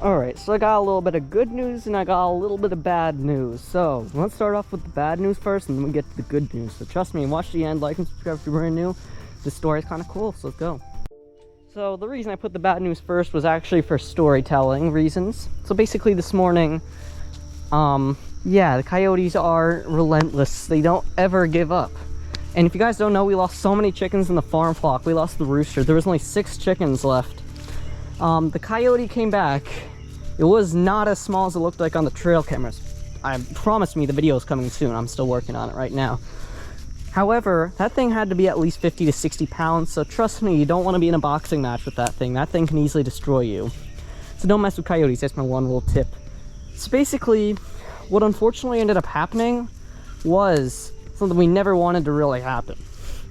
Alright, so I got a little bit of good news and I got a little bit of bad news. So, let's start off with the bad news first and then we get to the good news. So trust me, watch the end, like and subscribe if you're brand new. This story is kind of cool, so let's go. So the reason I put the bad news first was actually for storytelling reasons. So basically this morning, yeah, the coyotes are relentless. They don't ever give up. And if you guys don't know, we lost so many chickens in the farm flock. We lost the rooster. There was only 6 chickens left. The coyote came back. It was not as small as it looked like on the trail cameras. I promised me the video is coming soon. I'm still working on it right now. However, that thing had to be at least 50 to 60 pounds, so trust me, you don't want to be in a boxing match with that thing. That thing can easily destroy you. So don't mess with coyotes, that's my one little tip. So basically, what unfortunately ended up happening was something we never wanted to really happen.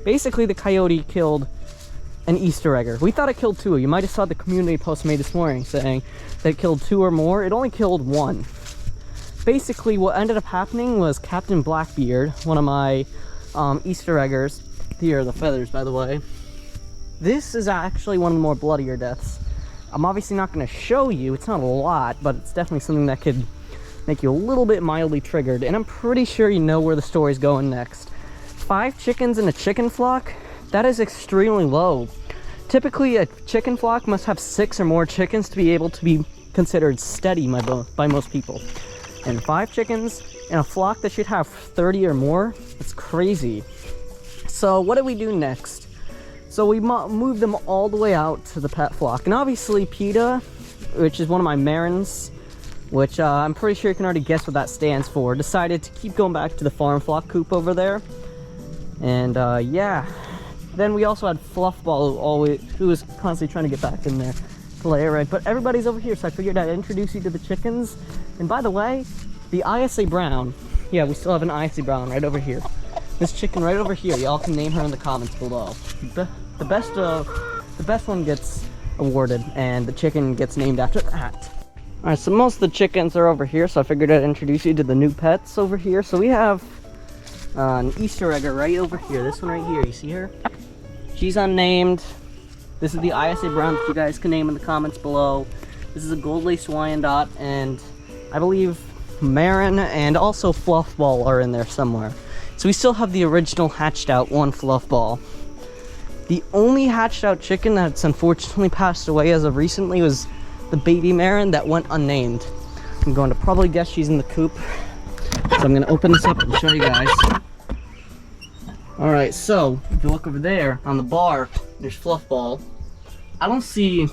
Basically, the coyote killed an Easter egger. We thought it killed 2. You might have saw the community post made this morning saying that it killed 2 or more. It only killed 1. Basically, what ended up happening was Captain Blackbeard, one of my Easter eggers. Here are the feathers, by the way. This is actually one of the more bloodier deaths. I'm obviously not going to show you. It's not a lot, but it's definitely something that could make you a little bit mildly triggered. And I'm pretty sure you know where the story's going next. 5 chickens in a chicken flock? That is extremely low. Typically, a chicken flock must have 6 or more chickens to be able to be considered steady by most people. And 5 chickens in a flock that should have 30 or more? It's crazy. So what did we do next? So we moved them all the way out to the pet flock. And obviously PETA, which is one of my Marins, which I'm pretty sure you can already guess what that stands for, decided to keep going back to the farm flock coop over there. And yeah. Then we also had Fluffball, who was constantly trying to get back in there to lay it right. But everybody's over here, so I figured I'd introduce you to the chickens. And by the way, the ISA Brown, yeah, we still have an ISA Brown right over here. This chicken right over here, y'all can name her in the comments below. The best one gets awarded, and the chicken gets named after that. Alright, so most of the chickens are over here, so I figured I'd introduce you to the new pets over here. So we have an Easter egger right over here. This one right here, you see her? She's unnamed. This is the ISA Brown that you guys can name in the comments below. This is a gold-laced Wyandotte, and I believe Marin and also Fluffball are in there somewhere. So we still have the original hatched out one Fluffball. The only hatched out chicken that's unfortunately passed away as of recently was the baby Marin that went unnamed. I'm going to probably guess she's in the coop. So I'm going to open this up and show you guys. Alright, so if you look over there on the bar, there's Fluffball. I don't see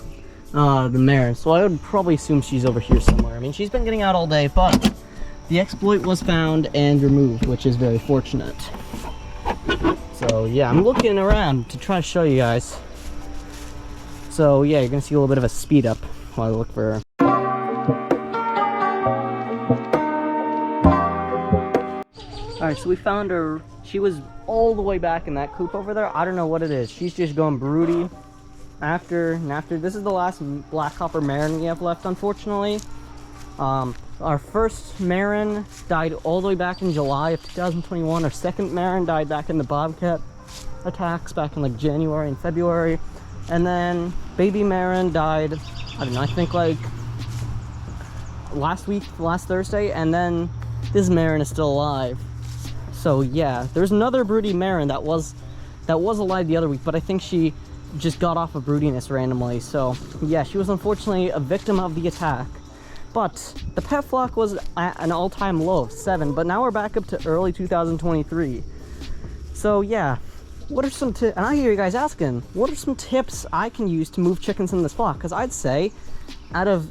the Marin, so I would probably assume she's over here somewhere. I mean, she's been getting out all day, but the exploit was found and removed, which is very fortunate. So yeah, I'm looking around to try to show you guys. So yeah, you're gonna see a little bit of a speed up while I look for her. Alright, so we found her. She was all the way back in that coop over there. I don't know what it is. She's just going broody. After this is the last black copper Marin we have left, unfortunately. Our first Marin died all the way back in July of 2021. Our second Marin died back in the Bobcat attacks back in like January and February. And then baby Marin died, I don't know, I think like last Thursday. And then this Marin is still alive. So yeah, there's another broody Marin that was alive the other week, but I think she just got off of broodiness randomly. So yeah, she was unfortunately a victim of the attack. But the pet flock was at an all-time low of 7, but now we're back up to early 2023. So yeah, what are some tips? And I hear you guys asking, what are some tips I can use to move chickens in this flock? Because I'd say out of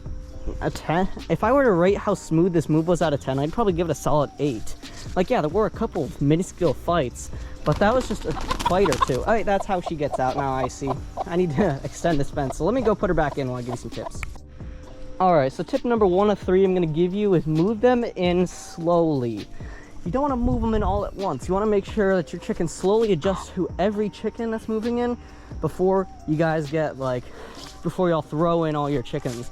a 10, if I were to rate how smooth this move was out of 10, I'd probably give it a solid 8. Like yeah, there were a couple of minuscule fights, but that was just a fight or two. Alright, that's how she gets out now. I see. I need to extend this fence, so let me go put her back in while I give you some tips. Alright, so tip number 1 of 3 I'm going to give you is move them in slowly. You don't want to move them in all at once. You want to make sure that your chickens slowly adjust to every chicken that's moving in before you guys get before y'all throw in all your chickens.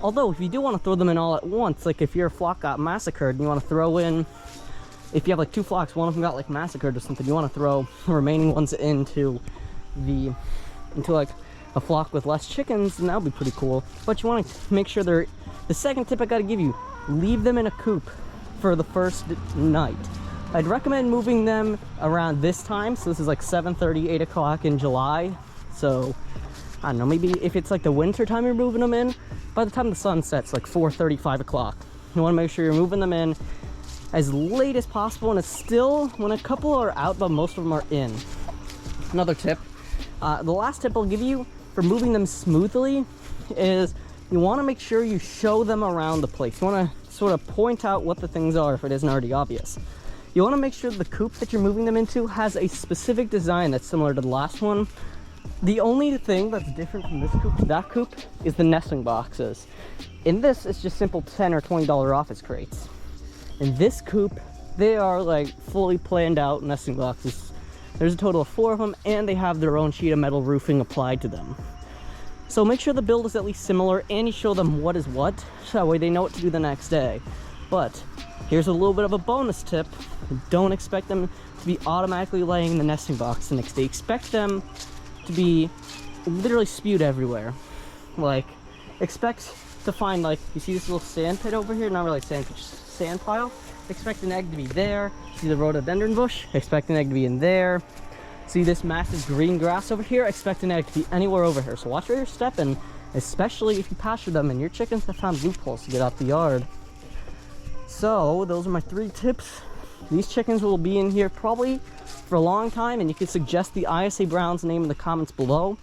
Although, if you do want to throw them in all at once, like if your flock got massacred and you want to throw in, if you have like 2 flocks, one of them got like massacred or something, you want to throw the remaining ones into like a flock with less chickens, then that would be pretty cool. But you want to make sure they're, the second tip I got to give you, leave them in a coop for the first night. I'd recommend moving them around this time. So this is like 7:30, 8 o'clock in July. So I don't know, maybe if it's like the winter time you're moving them in, by the time the sun sets, like 4:30, 5 o'clock. You want to make sure you're moving them in as late as possible, and it's still when a couple are out, but most of them are in. Another tip, the last tip I'll give you for moving them smoothly is you want to make sure you show them around the place. You want to sort of point out what the things are if it isn't already obvious. You want to make sure the coop that you're moving them into has a specific design that's similar to the last one. The only thing that's different from this coop to that coop is the nesting boxes. In this, it's just simple $10 or $20 office crates. In this coop, they are like fully planned out nesting boxes. There's a total of 4 of them, and they have their own sheet of metal roofing applied to them. So make sure the build is at least similar, and you show them what is what, so that way they know what to do the next day. But here's a little bit of a bonus tip. Don't expect them to be automatically laying in the nesting box the next day. Expect them to be literally spewed everywhere. Like, expect to find, like, you see this little sand pit over here? Not really sand pit, just sand pile. Expect an egg to be there. See the rhododendron bush? Expect an egg to be in there. See this massive green grass over here? Expect an egg to be anywhere over here. So watch where you're stepping, especially if you pasture them and your chickens have found loopholes to get out the yard. So those are my 3 tips. These chickens will be in here probably for a long time, and you can suggest the ISA Brown's name in the comments below.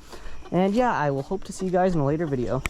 And yeah, I will hope to see you guys in a later video.